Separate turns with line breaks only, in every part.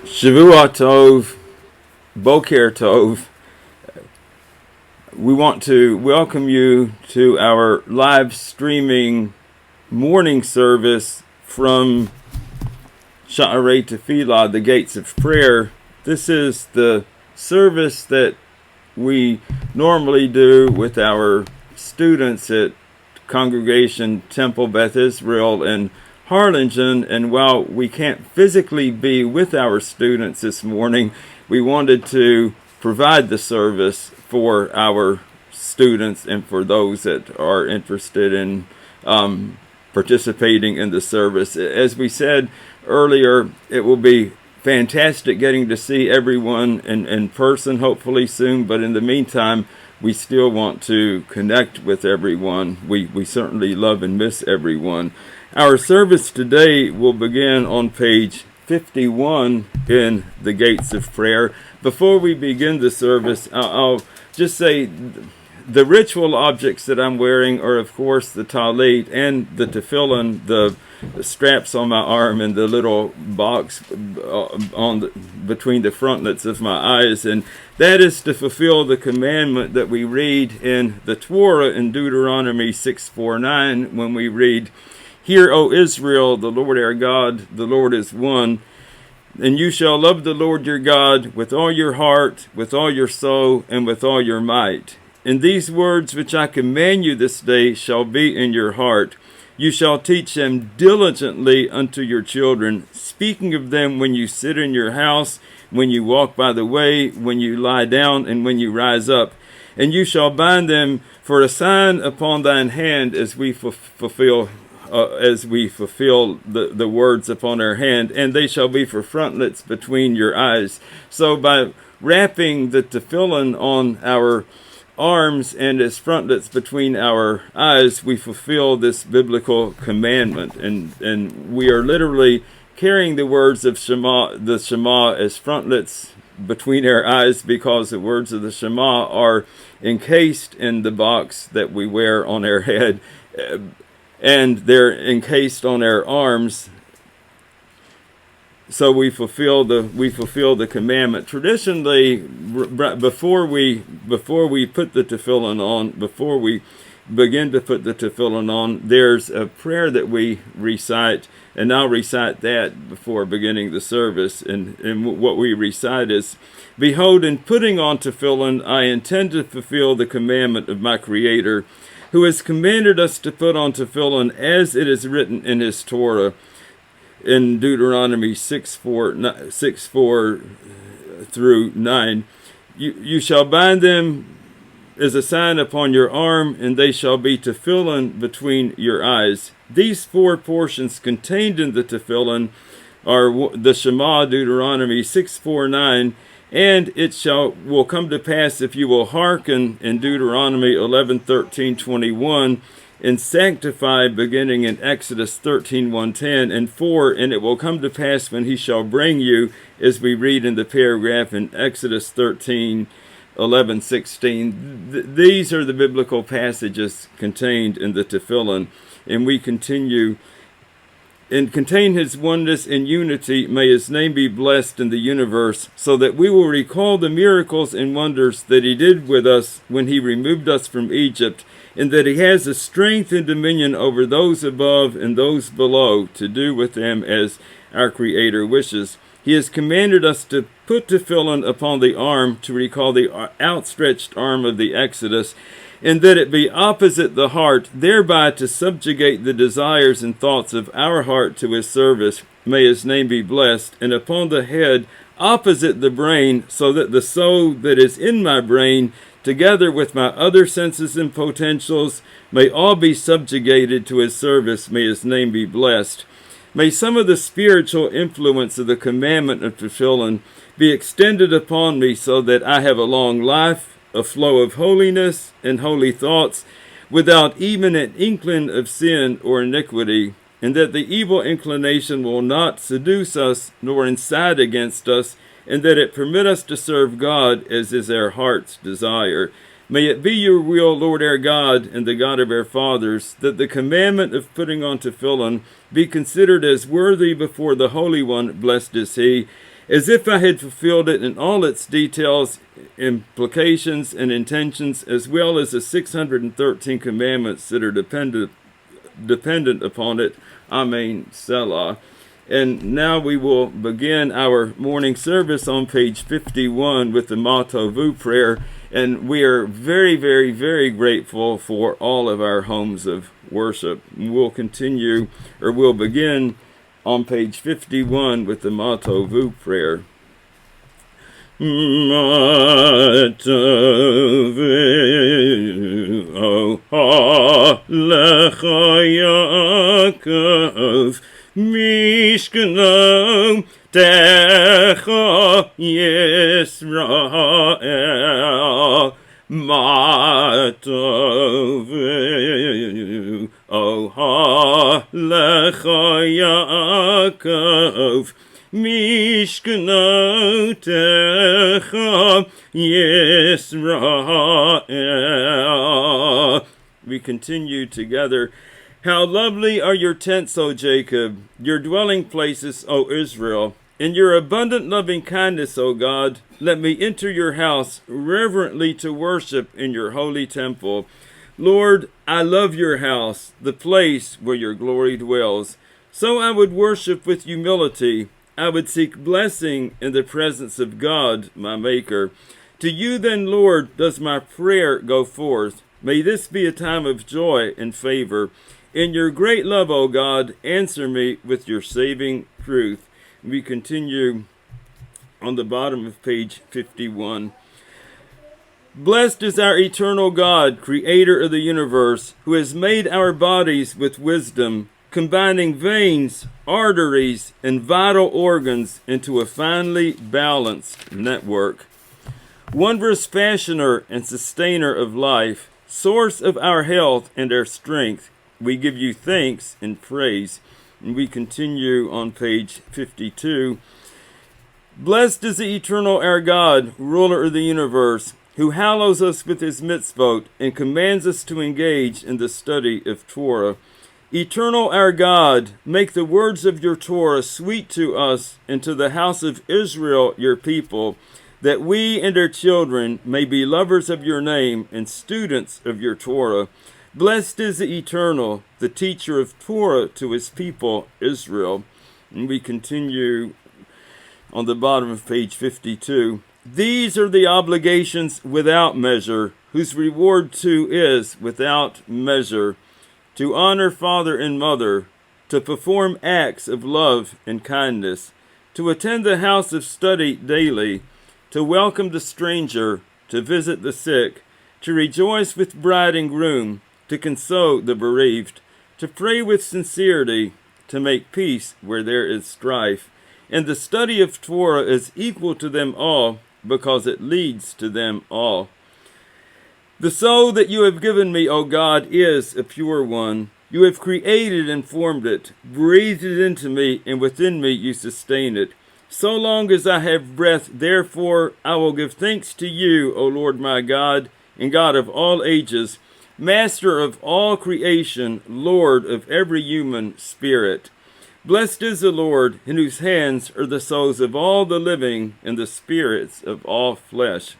Shavua Tov, Boker Tov. We want to welcome you to our live streaming morning service from Shacharit Tefillah, the Gates of Prayer. This is the service that we normally do with our students at Congregation Temple Beth Israel in Harlingen, and while we can't physically be with our students this morning, we wanted to provide the service for our students and for those that are interested in participating in the service. As we said earlier, it will be fantastic getting to see everyone in person, hopefully soon, but in the meantime, we still want to connect with everyone. We certainly love and miss everyone. Our service today will begin on page 51 in the Gates of Prayer. Before we begin the service, I'll just say the ritual objects that I'm wearing are, of course, the talit and the tefillin, the straps on my arm, and the little box between the frontlets of my eyes. And that is to fulfill the commandment that we read in the Torah in Deuteronomy 6:4-9, when we read, "Hear, O Israel, the Lord our God, the Lord is one. And you shall love the Lord your God with all your heart, with all your soul, and with all your might. And these words which I command you this day shall be in your heart. You shall teach them diligently unto your children, speaking of them when you sit in your house, when you walk by the way, when you lie down, and when you rise up. And you shall bind them for a sign upon thine hand as we fulfill the words upon our hand, and they shall be for frontlets between your eyes." So by wrapping the tefillin on our arms and as frontlets between our eyes, we fulfill this biblical commandment, and we are literally carrying the words of the Shema as frontlets between our eyes, because the words of the Shema are encased in the box that we wear on our head, and they're encased on our arms. So we fulfill the commandment. Traditionally, before we put the tefillin on, before we begin to put the tefillin on, there's a prayer that we recite, and I'll recite that before beginning the service. And what we recite is, "Behold, in putting on tefillin, I intend to fulfill the commandment of my Creator, who has commanded us to put on tefillin as it is written in his Torah," in Deuteronomy 6:4-9. You shall bind them as a sign upon your arm, and they shall be tefillin between your eyes. These four portions contained in the tefillin are the Shema, Deuteronomy 6:4-9, "And it will come to pass, if you will hearken," in Deuteronomy 11:13-21, "and sanctify," beginning in Exodus 13:1-10, and 4, "And it will come to pass when he shall bring you," as we read in the paragraph in Exodus 13:11-16. These are the biblical passages contained in the tefillin, and we continue, "And contain his oneness and unity, may his name be blessed in the universe, so that we will recall the miracles and wonders that he did with us when he removed us from Egypt, and that he has the strength and dominion over those above and those below, to do with them as our Creator wishes. He has commanded us to put tefillin upon the arm, to recall the outstretched arm of the Exodus, and that it be opposite the heart, thereby to subjugate the desires and thoughts of our heart to his service. May his name be blessed. And upon the head, opposite the brain, so that the soul that is in my brain, together with my other senses and potentials, may all be subjugated to his service. May his name be blessed. May some of the spiritual influence of the commandment of tefillin be extended upon me, so that I have a long life, a flow of holiness and holy thoughts, without even an inkling of sin or iniquity, and that the evil inclination will not seduce us nor incite against us, and that it permit us to serve God as is our heart's desire. May it be your will, Lord our God, and the God of our fathers, that the commandment of putting on tefillin be considered as worthy before the Holy One, blessed is he, as if I had fulfilled it in all its details, implications, and intentions, as well as the 613 commandments that are dependent upon it. Amen. Selah. And now we will begin our morning service on page 51 with the Matovu prayer. And we are very, very, very grateful for all of our homes of worship. We'll begin on page 51 with the Matovu prayer. Matovu, oh, lecha Yaakov, Mishkano Techa Yisrael, Matovu, oh, lecha Yaakov, Mishkanotecha Yisrael. We continue together. How lovely are your tents, O Jacob, your dwelling places, O Israel. In your abundant loving kindness, O God, let me enter your house reverently to worship in your holy temple. Lord, I love your house, the place where your glory dwells. So I would worship with humility. I would seek blessing in the presence of God, my Maker. To you then, Lord, does my prayer go forth. May this be a time of joy and favor. In your great love, O God, answer me with your saving truth. We continue on the bottom of page 51. Blessed is our eternal God, creator of the universe, who has made our bodies with wisdom, combining veins, arteries, and vital organs into a finely balanced network. Wondrous fashioner and sustainer of life, source of our health and our strength, we give you thanks and praise. And we continue on page 52. Blessed is the eternal our God, ruler of the universe, who hallows us with his mitzvot and commands us to engage in the study of Torah. Eternal our God, make the words of your Torah sweet to us and to the house of Israel, your people, that we and our children may be lovers of your name and students of your Torah. Blessed is the Eternal, the teacher of Torah to his people, Israel. And we continue on the bottom of page 52. These are the obligations without measure, whose reward too is without measure. To honor father and mother, to perform acts of love and kindness, to attend the house of study daily, to welcome the stranger, to visit the sick, to rejoice with bride and groom, to console the bereaved, to pray with sincerity, to make peace where there is strife. And the study of Torah is equal to them all, because it leads to them all. The soul that you have given me, O God, is a pure one. You have created and formed it, breathed it into me, and within me you sustain it. So long as I have breath, therefore, I will give thanks to you, O Lord my God, and God of all ages, Master of all creation, Lord of every human spirit. Blessed is the Lord, in whose hands are the souls of all the living and the spirits of all flesh.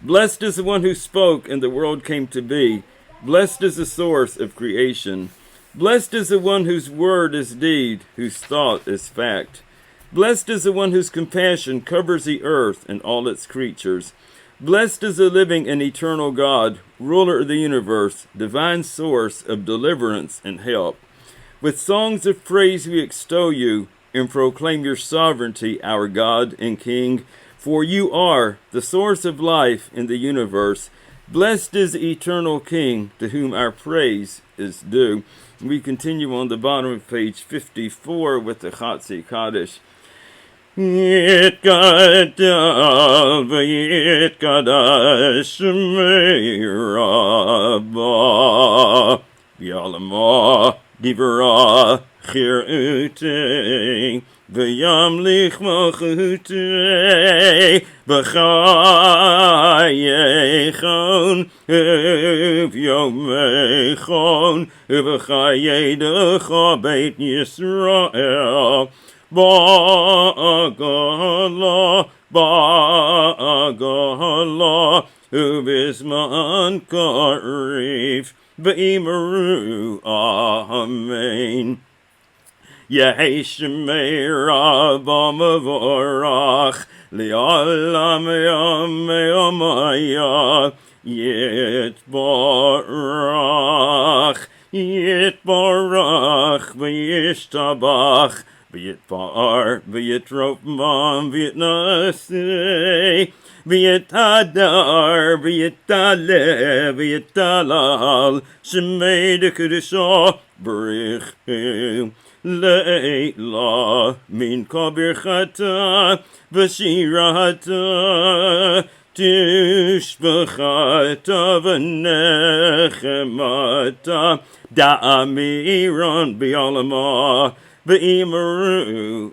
Blessed is the one who spoke and the world came to be. Blessed is the source of creation. Blessed is the one whose word is deed, whose thought is fact. Blessed is the one whose compassion covers the earth and all its creatures. Blessed is the living and eternal God, ruler of the universe, divine source of deliverance and help. With songs of praise we extol you and proclaim your sovereignty, our God and King, for you are the source of life in the universe. Blessed is the eternal King, to whom our praise is due. We continue on the bottom of page 54 with the Chatzi Kaddish. Yitgadal v'yitgadash shmei Rabbah v'yalama divra chirutei v'yamlich malchutei v'chayechon v'yomechon v'chayei decha beit Yisrael Ba'agala, Ba'agala, Ubisman Karif, Be'imaru, Amen. Yehi Shemei Rabba Mavorach, Li'olam Yamaya, Yitbarach, Yitbarach, V'yishtabach, V'yitbar, V'yitrofman, V'yitnasei, V'yitadar, V'yitale, V'yitalal, Shemei Dekudisha, B'richu, Leila, Min Kabirchata, V'shirata, Tishbachata, V'nechemata, Da'amiron, B'yalama, V'imaru,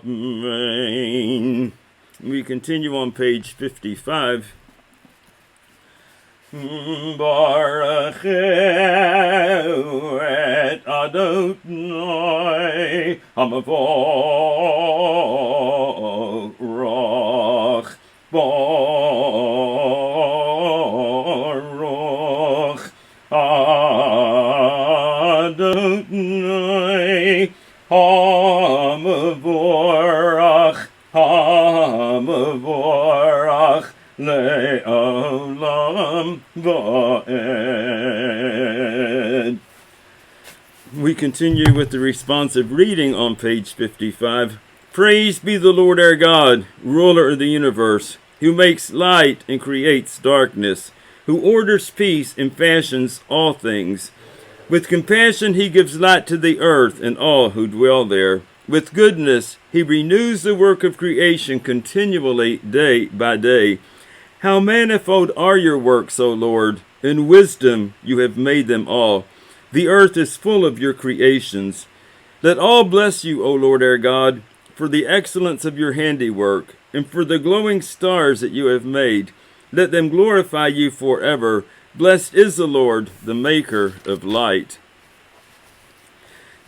Amen. We continue on page 55. Baruch et Adonai Hamavorach, Baruch Adonai Hamavorach, Hamavorach Le'olam va'ed. We continue with the responsive reading on page 55. Praise be the Lord our God, ruler of the universe, who makes light and creates darkness, who orders peace and fashions all things. With compassion he gives light to the earth and all who dwell there. With goodness he renews the work of creation continually day by day. How manifold are your works, O Lord! In wisdom you have made them all. The earth is full of your creations. Let all bless you, O Lord our God, for the excellence of your handiwork, and for the glowing stars that you have made. Let them glorify you forever. Blessed is the Lord, the maker of light.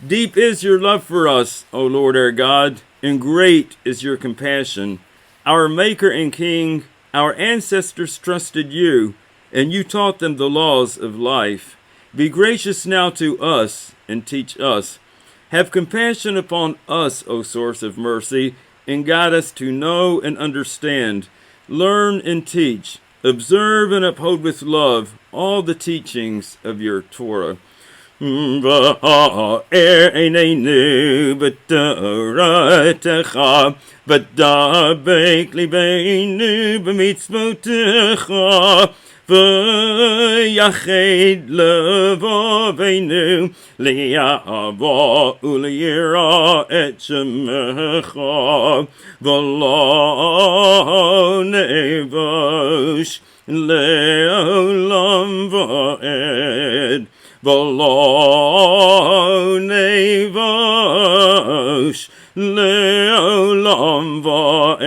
Deep is your love for us, O Lord our God, and great is your compassion. Our Maker and King, our ancestors trusted you, and you taught them the laws of life. Be gracious now to us and teach us. Have compassion upon us, O source of mercy, and guide us to know and understand. Learn and teach. Observe and uphold with love all the teachings of your Torah. V'ha'er einenu b'toratecha, v'dabek libeinu b'mitzvotecha, v'yached levaveinu li'ahava u'liyira et shemecha, v'lo nevosh le'olam va'ed. V'lo nevosh le'olam va'ed.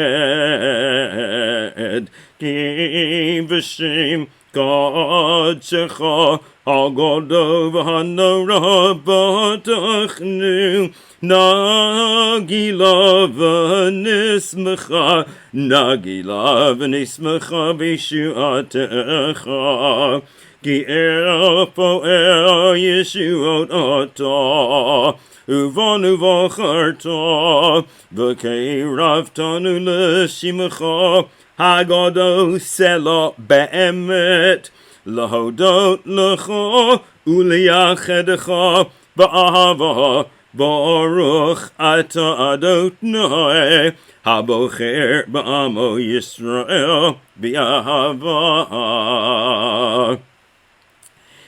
Ki b'shem Kadshecha Hagodo v'hanora b'tachnu Nagila v'nismecha Nagila v'nismecha b'shu'atecha Ki el po'el Yeshuot ata Uvanu v'charta V'kei ravtanu l'shimecha Hagodo sela be'emet Lahodot lecha u'liyachedecha ba'ahava Baruch ata Adonai Habocher ba'amo Yisrael b'ahava.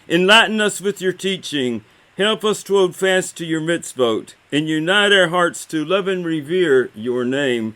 Enlighten us with your teaching. Help us to hold fast to your mitzvot, and unite our hearts to love and revere your name.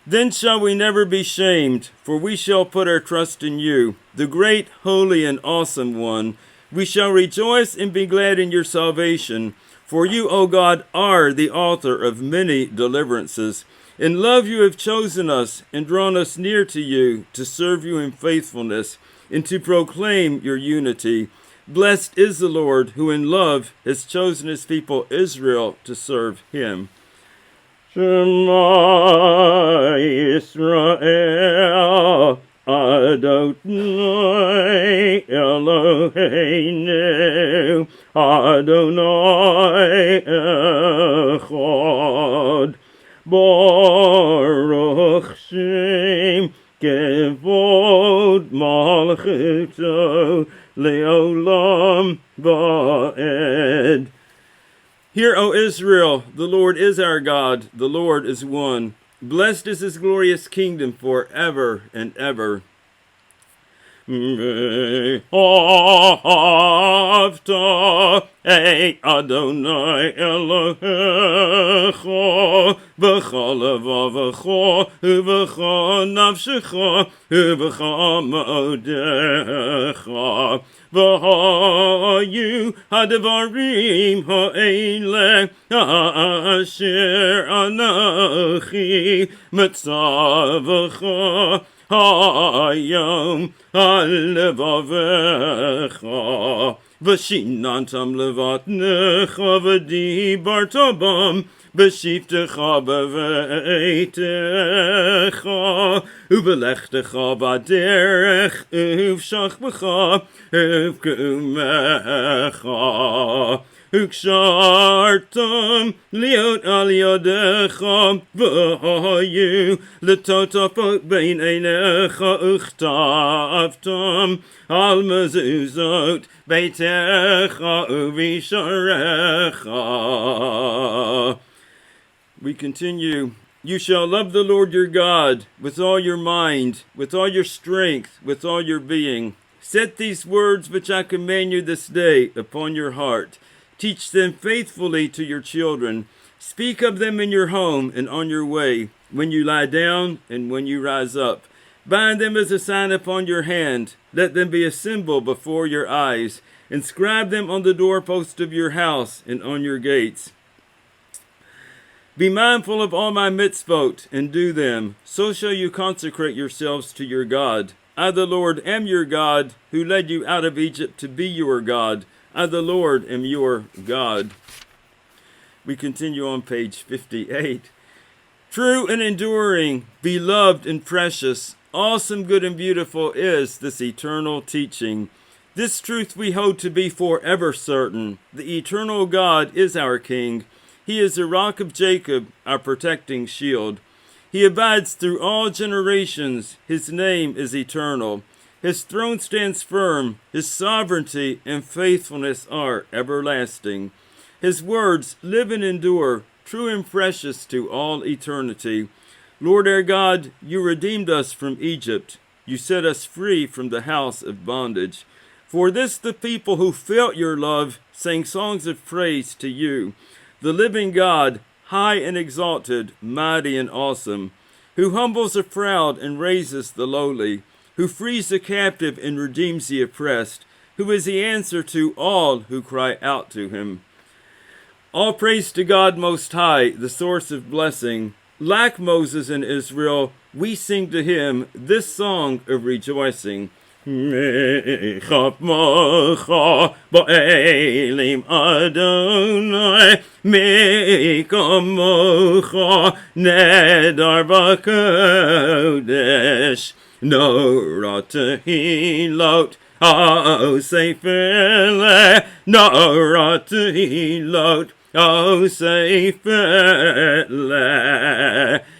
Then shall we never be shamed, for we shall put our trust in you, the great, holy, and awesome one. We shall rejoice and be glad in your salvation. For you, O God, are the author of many deliverances. In love you have chosen us and drawn us near to you to serve you in faithfulness and to proclaim your unity. Blessed is the Lord, who in love has chosen his people Israel to serve him. Shema Yisrael, Adonai Eloheinu, Adonai Echad. Baruch Shem Kevod Malchuto Leolam Va'ed. Hear, O Israel, the Lord is our God, the Lord is one. Blessed is his glorious kingdom forever and ever. Me'avta et Adonai Elohecha v'chol levavecha u'v'chol nafshecha u'v'chol ma'odecha v'hayu hadavarim ha'eleh asher anochi metzavecha Hayom halevavecha v'shinantam levatnecha v'dibartabam v'shiftecha b'veitecha u'velechtecha b'derech uv'shachbecha uv'kumecha Ukshartam liot al yadecha v'hayu letotapot bein einecha uchtavtam al mezuzot beitecha uvisharecha. We continue. You shall love the Lord your God with all your mind, with all your strength, with all your being. Set these words which I command you this day upon your heart. Teach them faithfully to your children. Speak of them in your home and on your way, when you lie down and when you rise up. Bind them as a sign upon your hand. Let them be a symbol before your eyes. Inscribe them on the doorpost of your house and on your gates. Be mindful of all my mitzvot and do them. So shall you consecrate yourselves to your God. I, the Lord, am your God, who led you out of Egypt to be your God. I, the Lord, am your God. We continue on page 58. True and enduring, beloved and precious, awesome, good, and beautiful is this eternal teaching. This truth we hold to be forever certain. The eternal God is our King. He is the rock of Jacob, our protecting shield. He abides through all generations. His name is eternal. His throne stands firm. His sovereignty and faithfulness are everlasting. His words live and endure, true and precious to all eternity. Lord our God, you redeemed us from Egypt. You set us free from the house of bondage. For this the people who felt your love sang songs of praise to you. The living God, high and exalted, mighty and awesome, who humbles the proud and raises the lowly, who frees the captive and redeems the oppressed, who is the answer to all who cry out to him. All praise to God Most High, the source of blessing. Like Moses and Israel, we sing to him this song of rejoicing. Mechap mocha ba'elim Adonai, Mekam mocha nedar b'kodesh. No ratahilot o seifele, no ratahilot o seifele.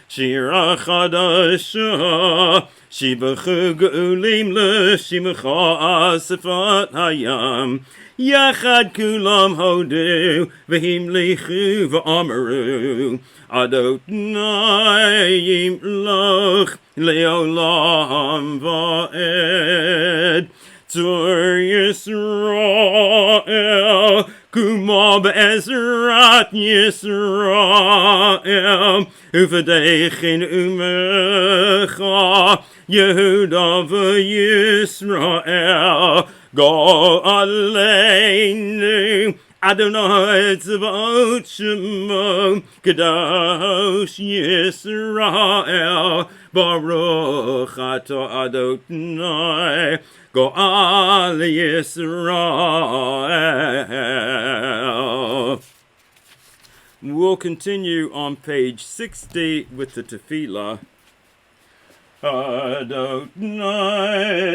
Shira chadasha, shibachu geulim l'shimcha asifat hayam. Yachad kulam hodu, v'him lichu v'amaru. Adonai yimloch leolam va'ed. Tzur Yisrael, kuma be'ezrat Yisrael. Uvadechin umecha, Yehuda v'Yisrael. Go aleinu, Adonai tzvot shemo, Kadosh Yisrael. Baruch atah Adonai, Go'al Yisrael. We'll continue on page 60 with the tefillah. Adonai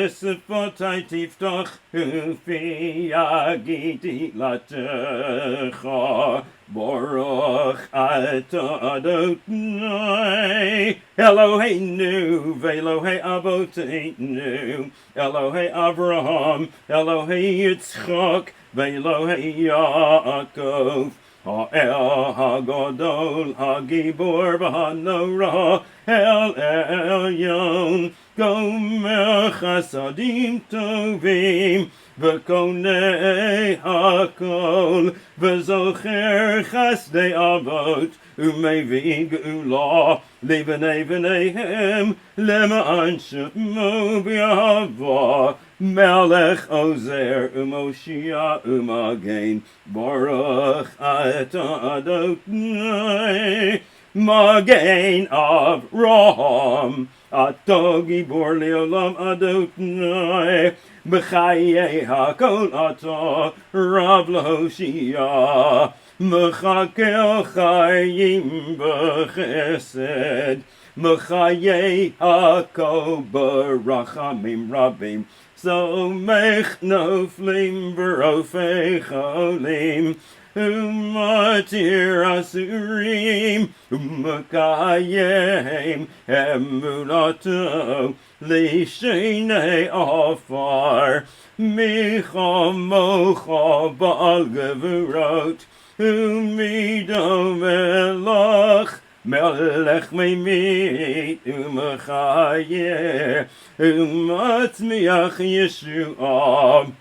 sefotay tiftach ufi agiti latecha Baruch atah Adonai Eloheinu ve'Elohei avoteinu Elohei Avraham Elohei Yitzchak ve'Elohei Yaakov Ha'el ha'gadol ha'gibor v'ha'norah El Elyon Gomer chasadim tovim V'konei hakol V'zocher chasdei avot U'mevi geula Le'vnei v'neihem Lema'an shemo b'yahava Melech Ozer U'Moshia U'Magen Baruch atah Adonai Magen Avraham Ato Gibor Leolam Adonai B'chayei hakol Ato Rav L'Hoshia Mechakel Chayim B'chesed Mechayei hakol B'rachamim Rabim Somech Noflim B'rofei Cholim Umatir Asurim Umakayim Emunato Lishenei Afar Michamocha Baal Gevurot Umido Melach Melech Meimit Umachayeh Umatzmiach Yeshua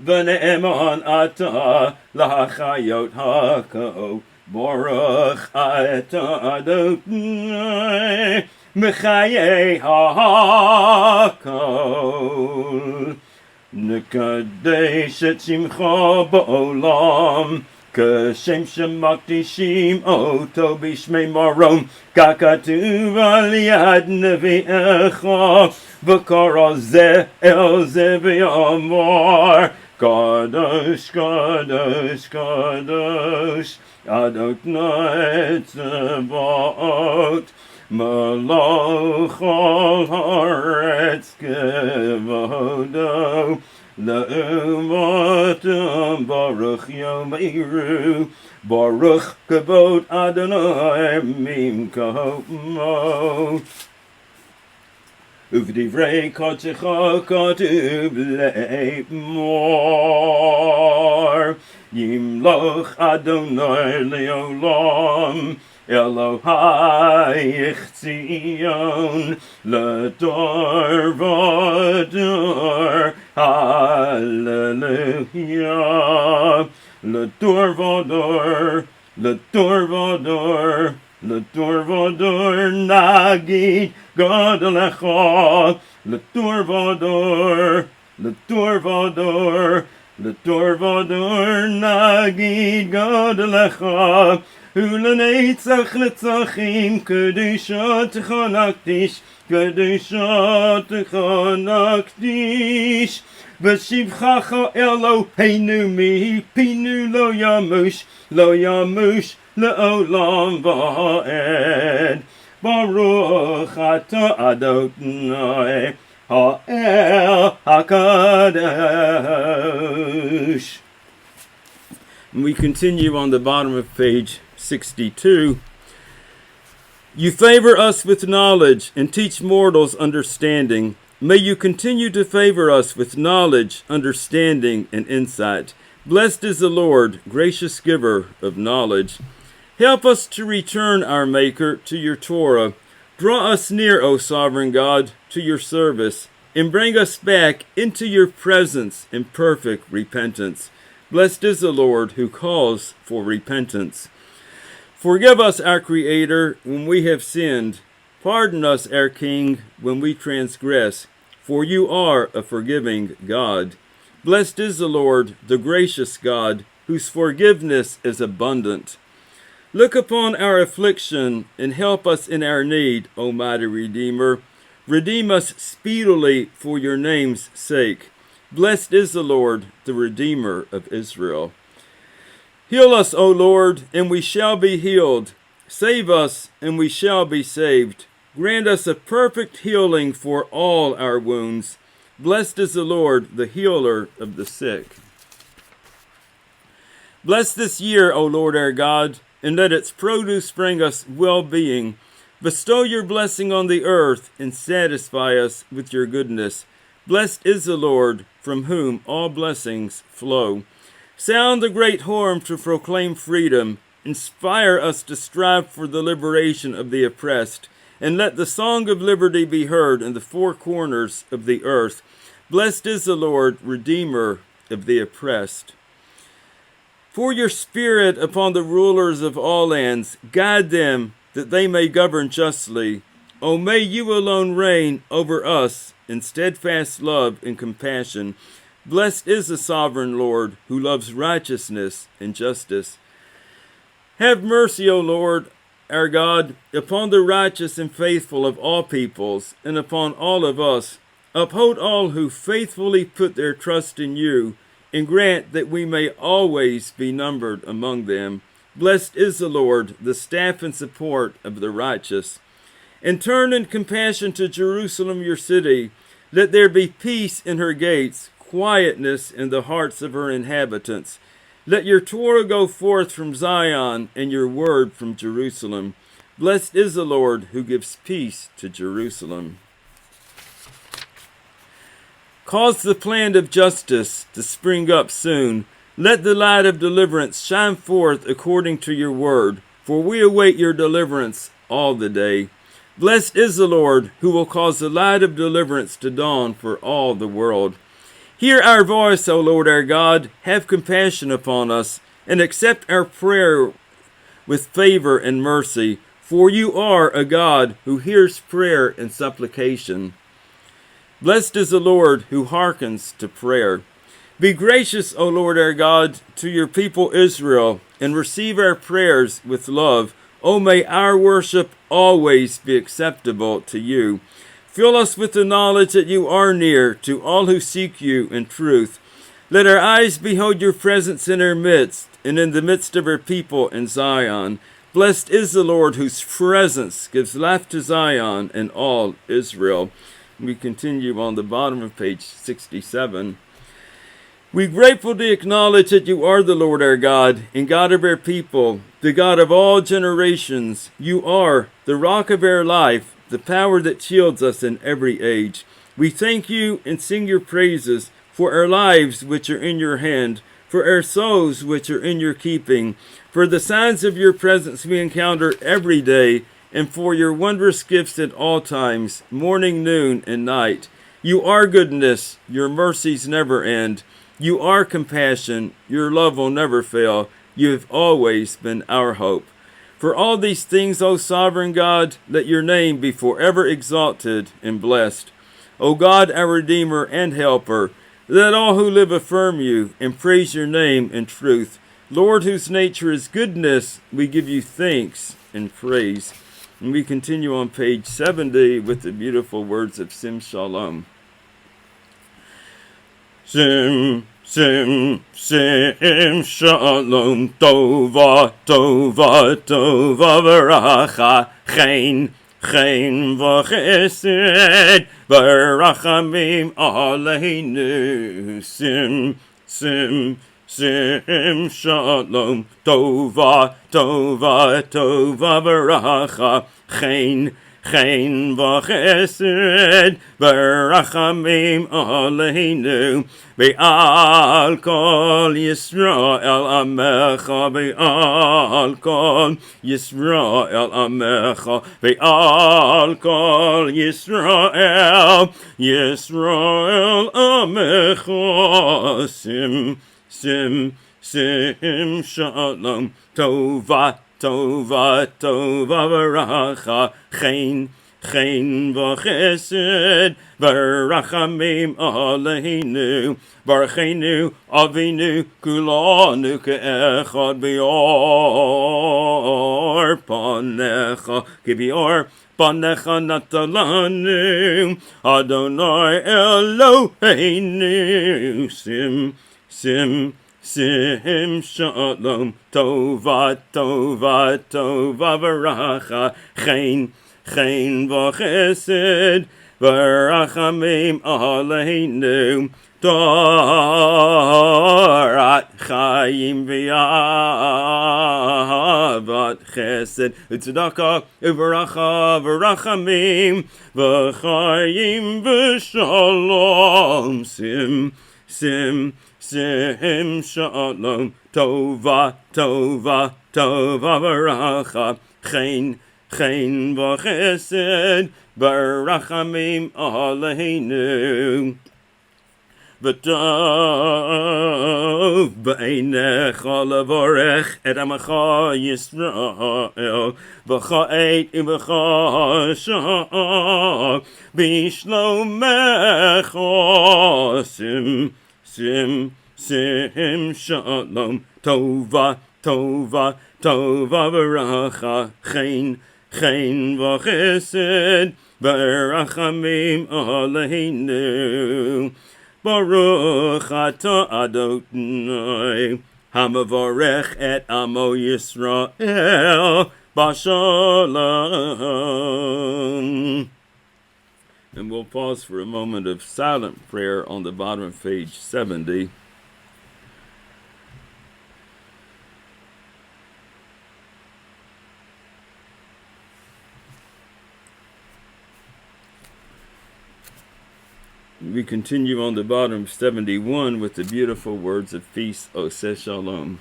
V'ne'eman atah l'chayot hako Baruch atah Adonai Mechayei ha'akol Nekadesh et shimcha ba'olam Kashem shemakdishim oto b'shmei marom Kakatuv al yad nevi'echa V'kara zeh el zeh v'yamar Kadosh, Kadosh, Kadosh, Adonai Tzvaot, Malach al haaretz kevodo, Le'umatam Baruch Yomeru, Baruch kavod Adonai mimkomo. Uvdivrei kodsecha katuv le'mor Yimloch Adonai le'olam Elohai Tzion L'dor v'dor Hallelujah L'dor v'dor L'dor v'dor L'dor v'dor Nagid Godelecha, L'tor v'dor, L'tor v'dor, L'tor v'dor, Nagid Godelecha, U'lenetzach letzachim, Kedusha techa nakdish, Kedusha techa nakdish, V'shivchacha Eloheinu mipinu lo yamush, le'olam va'ed. Baruch atah Adonai ha'el hakadosh. We continue on the bottom of page 62. You favor us with knowledge and teach mortals understanding. May you continue to favor us with knowledge, understanding, and insight. Blessed is the Lord, gracious giver of knowledge. Help us to return our Maker to your Torah. Draw us near, O sovereign God, to your service, and bring us back into your presence in perfect repentance. Blessed is the Lord who calls for repentance. Forgive us, our Creator, when we have sinned. Pardon us, our King, when we transgress, for you are a forgiving God. Blessed is the Lord, the gracious God, whose forgiveness is abundant. Look upon our affliction and help us in our need, O mighty Redeemer. Redeem us speedily for your name's sake. Blessed is the Lord, the Redeemer of Israel. Heal us, O Lord, and we shall be healed. Save us, and we shall be saved. Grant us a perfect healing for all our wounds. Blessed is the Lord, the healer of the sick. Bless this year, O Lord our God, and let its produce bring us well-being. Bestow your blessing on the earth and satisfy us with your goodness. Blessed is the Lord, from whom all blessings flow. Sound the great horn to proclaim freedom. Inspire us to strive for the liberation of the oppressed. And let the song of liberty be heard in the four corners of the earth. Blessed is the Lord, Redeemer of the oppressed. Pour your Spirit upon the rulers of all lands. Guide them, that they may govern justly. O may you alone reign over us in steadfast love and compassion. Blessed is the sovereign Lord, who loves righteousness and justice. Have mercy, O Lord, our God, upon the righteous and faithful of all peoples, and upon all of us. Uphold all who faithfully put their trust in you, and grant that we may always be numbered among them. Blessed is the Lord, the staff and support of the righteous. And turn in compassion to Jerusalem, your city. Let there be peace in her gates, quietness in the hearts of her inhabitants. Let your Torah go forth from Zion, and your word from Jerusalem. Blessed is the Lord, who gives peace to Jerusalem. Cause the plan of justice to spring up soon. Let the light of deliverance shine forth according to your word, for we await your deliverance all the day. Blessed is the Lord, who will cause the light of deliverance to dawn for all the world. Hear our voice, O Lord our God. Have compassion upon us, and accept our prayer with favor and mercy, for you are a God who hears prayer and supplication. Blessed is the Lord who hearkens to prayer. Be gracious, O Lord our God, to your people Israel, and receive our prayers with love. O may our worship always be acceptable to you. Fill us with the knowledge that you are near to all who seek you in truth. Let our eyes behold your presence in our midst, and in the midst of our people in Zion. Blessed is the Lord, whose presence gives life to Zion and all Israel. We continue on the bottom of page 67. We gratefully acknowledge that you are the Lord our God, and God of our people, the God of all generations. You are the rock of our life, the power that shields us in every age. We thank you and sing your praises for our lives which are in your hand, for our souls which are in your keeping, for the signs of your presence we encounter every day, and for your wondrous gifts at all times, morning, noon, and night. You are goodness, your mercies never end. You are compassion, your love will never fail. You have always been our hope. For all these things, O sovereign God, let your name be forever exalted and blessed. O God, our Redeemer and Helper, let all who live affirm you and praise your name in truth. Lord, whose nature is goodness, we give you thanks and praise. And we continue on page 70 with the beautiful words of Sim Shalom. Sim shalom, tova, tova, tova, v'racha, chen v'chesed, v'rachamim aleinu. Sim shalom, tova, tova, tova, v'racha, chen v'chesed, v'rachamim aleinu. Ve'al kol Yisrael amecha, ve'al kol Yisrael amecha, ve'al kol Yisrael amecha. Sim shalom, tova, tova, tova, v'racha, chen v'chesed, v'rachamim aleinu. Barchenu avinu kulanu ke'echad bior panecha, kibior panecha natalanu, Adonai Eloheinu. sim shalom, tova, tova, tova, v'racha, chen v'chesed, v'rachamim aleinu, Torat chayim v'yavat chesed u'tzedakah u'veracha v'rachamim v'chayim v'shalom sim shalom tova v'racha chen v'chesed v'rachamim aleinu V'tov b'einecha levorech et amacha Yisrael v'cha'et u'v'cha shah b'shlomecha sim shalom tova v'racha chen v'chesed v'rachamim aleinu Baruch atah Adonai hamavorech et amo Yisrael b'shalom. And we'll pause for a moment of silent prayer on the bottom of page 70. We continue on the bottom of 71 with the beautiful words of peace, Oseh Shalom.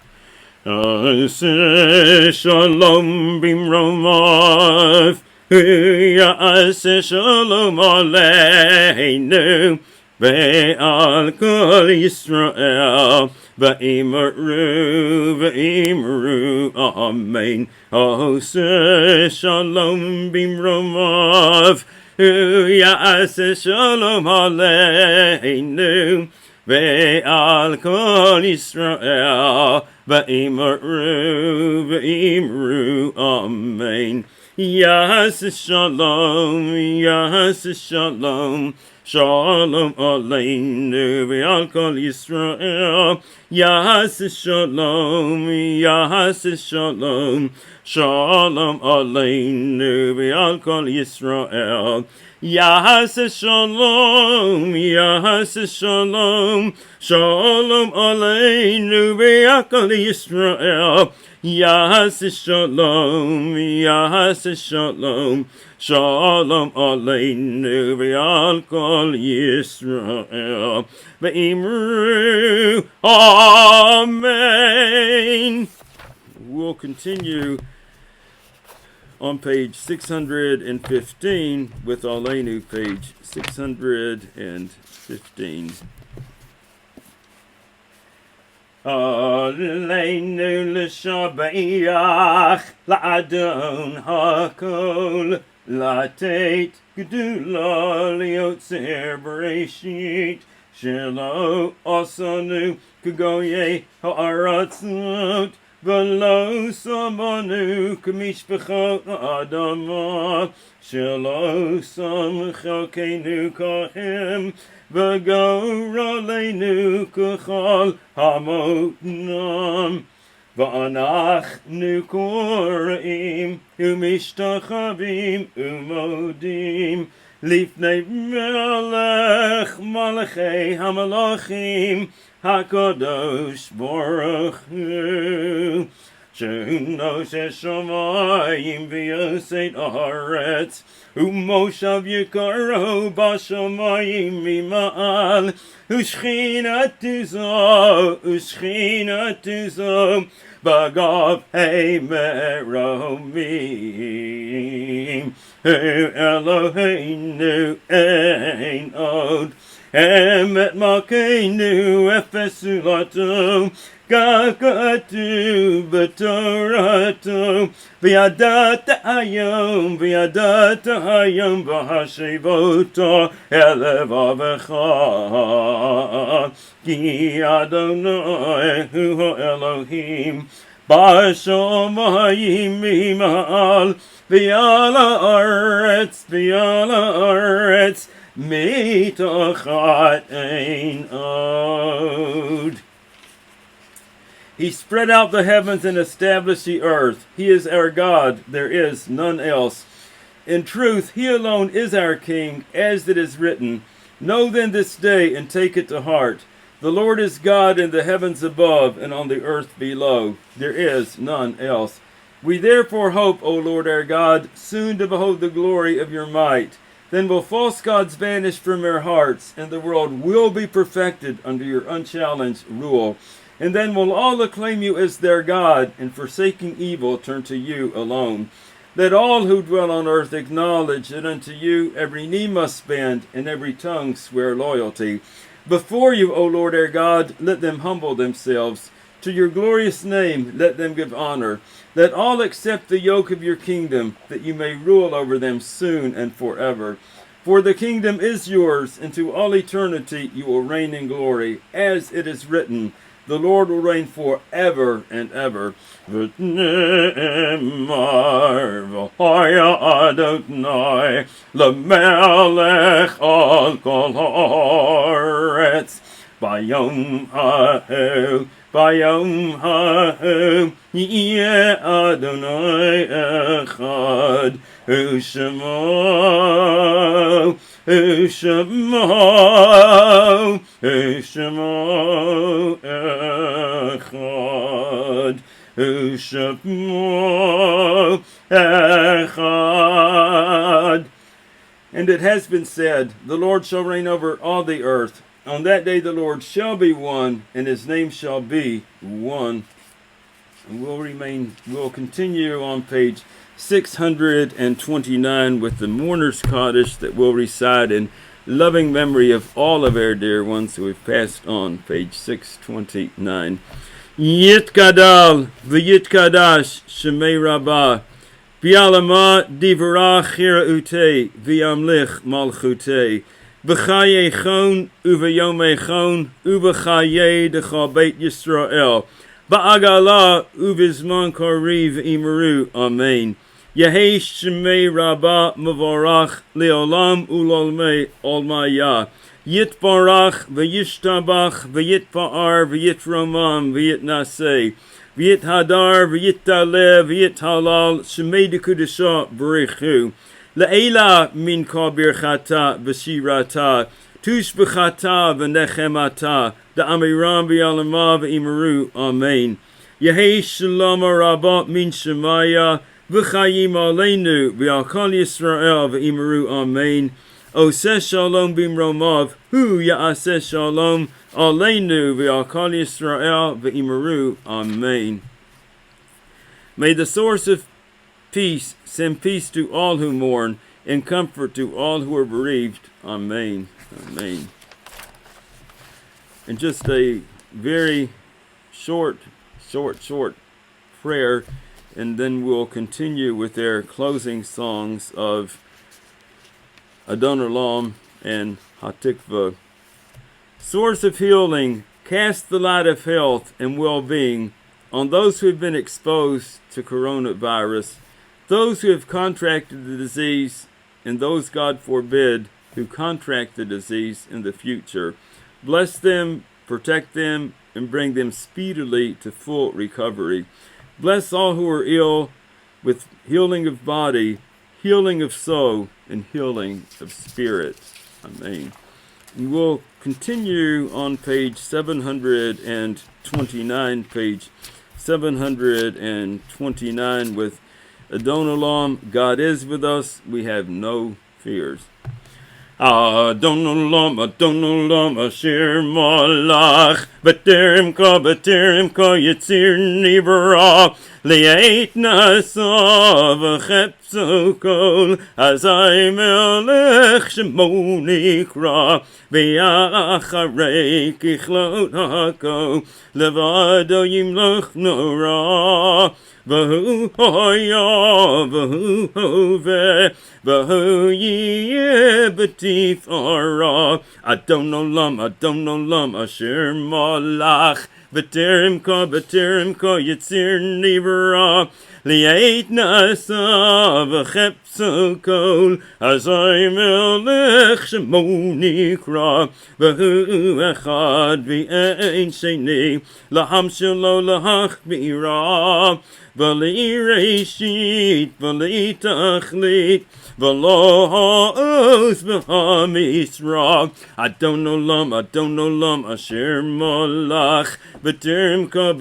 Oseh Shalom bimromav, Oseh Shalom aleinu, ve'al kol Yisrael, ve'imru, amen. Oseh Shalom bimromav, Ya'aseh shalom aleinu ve'al kol Yisrael ve'imru amen. Ya'aseh shalom Shalom aleinu ve'al kol Yisrael. Ya'aseh shalom Shalom aleinu ve'al kol Yisrael. Ya'aseh shalom Shalom aleinu ve'al kol Yisrael. Ya'aseh shalom Shalom aleinu ve'al kol Yisrael. Ve'imru amen. We'll continue on page 615 with Aleinu, page 615. Aleinu l'shabeach la'adon hakol latet gedula liotzer bereshit shelo asanu kagoye ha'aratzot V'lo samanu k'mishpachot adama shelo sam chalkeinu kachem v'gora leinu k'chal hamotnam v'anachnu koreim u'mishtachavim u'modim lifnei melech malachei hamalachim HaKadosh Baruch Hu She'unoseh shamayim v'yosei haaretz U'moshav yikaro b'shamayim mima'al U'shchinatu zo B'gav he'meromim Eloheinu ein od Emet malkeinu efesu lato Gagatu b'torato V'yadata hayom V'hashevoto elev avecha Ki Adonai hu Elohim B'shamayim mima'al V'yal haaretz Mitachat ein od. He spread out the heavens and established the earth. He is our God. There is none else. In truth, he alone is our King, as it is written. Know then this day and take it to heart. The Lord is God in the heavens above and on the earth below. There is none else. We therefore hope, O Lord our God, soon to behold the glory of your might. Then will false gods vanish from our hearts, and the world will be perfected under your unchallenged rule. And then will all acclaim you as their God, and forsaking evil turn to you alone. Let all who dwell on earth acknowledge that unto you every knee must bend, and every tongue swear loyalty. Before you, O Lord our God, let them humble themselves. To your glorious name let them give honor. Let all accept the yoke of your kingdom, that you may rule over them soon and forever. For the kingdom is yours, and to all eternity you will reign in glory, as it is written, the Lord will reign forever and ever. V'ne'emar v'haya Adonai l'melech al kol haaretz bayom ha'el yeh Adonai echad u'shemo echad u'shemo echad. And it has been said, the Lord shall reign over all the earth. On that day the Lord shall be one, and his name shall be one. And we'll continue on page 629 with the Mourner's Kaddish that we'll recite in loving memory of all of our dear ones who have passed on, page 629. Yitkadal v'yitkadash shemei rabbah Bialama divara chira ute v'yamlich malchute B'chaye chon uv'yomei chon uv'chaye decha beit Yisrael Ba'agala uv'zman kariv imeru Amen. Yehei shemei rabbah mevorach leolam ulolmei olmaya Yitbarach v'yishtabach v'yitpa'ar v'yitromam v'yitnaseh V'yithadar v'yitaleh v'yithalal shemei dekudesha b'richu Le'ela min kol birchata v'shirata tush b'chata v'nechemata da'amiram v'yalama v'imeru Amen. Yehei shalom rabba min shemaya v'chayim aleinu v'al kol Yisrael v'imeru Amen. Oseh shalom bimromav hu ya'aseh shalom aleinu v'al kol Yisrael v'imeru Amen. May the source of peace send peace to all who mourn and comfort to all who are bereaved. Amen. Amen. And just a very short prayer, and then we'll continue with their closing songs of Adon Olam and Hatikva. Source of healing, cast the light of health and well-being on those who have been exposed to coronavirus, those who have contracted the disease, and those, God forbid, who contract the disease in the future. Bless them, protect them, and bring them speedily to full recovery. Bless all who are ill with healing of body, healing of soul, and healing of spirit. Amen. And we'll continue on page 729, page 729 with Adon Olam, God is with us, we have no fears. Adon Olam, Asher Malach, B'terem Ka Yitzir Nivra, Li'eit Nasa V'chepso Kol, Azai Melech Shemo Nikra, V'yacharei Kichlot HaKol, Levado Yimloch Nora, V'hu hoya, v'hu hoveh, v'hu yeh b'tifara. Adon Olam, Asher Malach, B'terem ko yitzir nivra. Li'eit nasa v'chepso kol. Azai melech shemo nikra. V'hu echad v'ein sheni. Laham shelo lahachmira. V'li reshit v'li tachlit. V'lo ha'os v'ha'misra. Adon olam asher molach. B'terem ko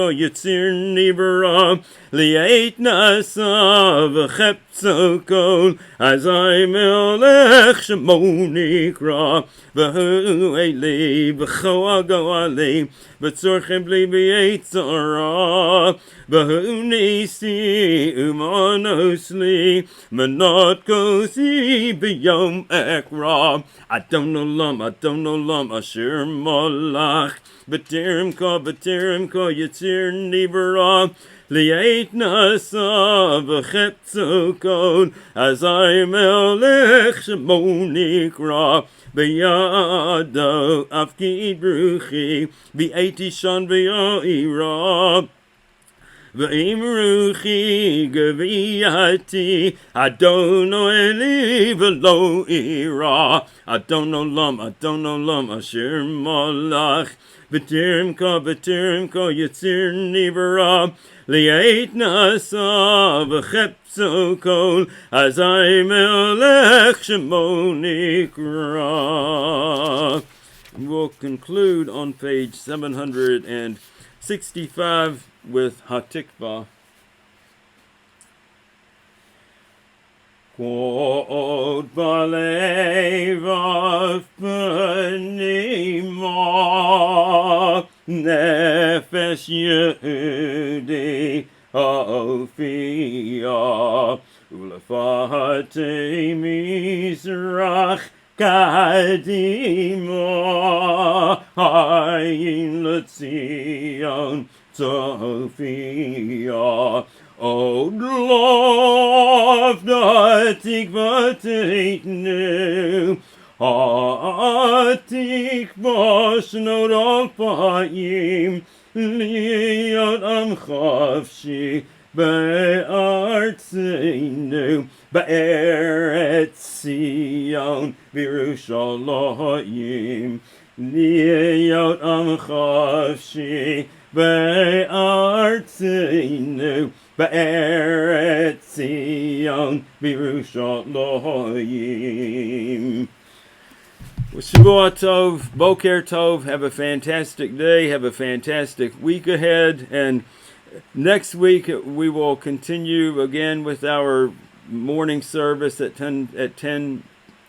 yitzir nivra. Li'eit nasa v'chepso kol. Azai melech shemo nikra. V'hu eli v'cho agoali. V'tzorchem bli b'yetzara. V'hu nisi umanosli. Menot kosi b'yom ekra. Adon olam asher molach. B'terem ko yitzir nivra. Li'eit nasa v'chepso kol. Azai melech shemo nikra. B'yado afkid bruchi. V'eiti shon v'yo'ira. V'im ruchi geviyati. Adono eli v'lo ira. Adon olam asher molach. B'terem ko yitzir nivra. Li'eit nasa v'chepso kol. Azai melech shemo nikra. We'll conclude on page 765 with Hatikvah. Quod balevav b'nima nefesh Yehudi ha'ofiyah ulefate mizrach kadima hayin l'tzion Sophia. O love the tikva teitnu. Hatikva shnot alpayim. Liot am chavshi. Be'artzenu. Be'eretz Sion. Birushalayim. Liot am chavshi. Be'artzenu. Be'eretz Sion, Birushalayim. Shavua Tov, Boker Tov. Have a fantastic day. Have a fantastic week ahead. And next week we will continue again with our morning service at 10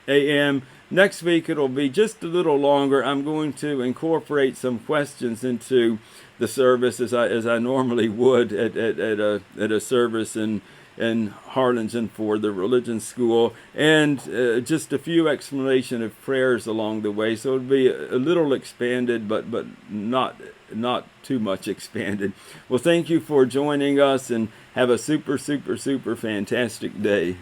a.m. Next week it'll be just a little longer. I'm going to incorporate some questions into the service as I normally would at a service in Harlingen for the religion school, and just a few explanation of prayers along the way. So it'll be a little expanded, but not too much expanded. Well, thank you for joining us, and have a super fantastic day.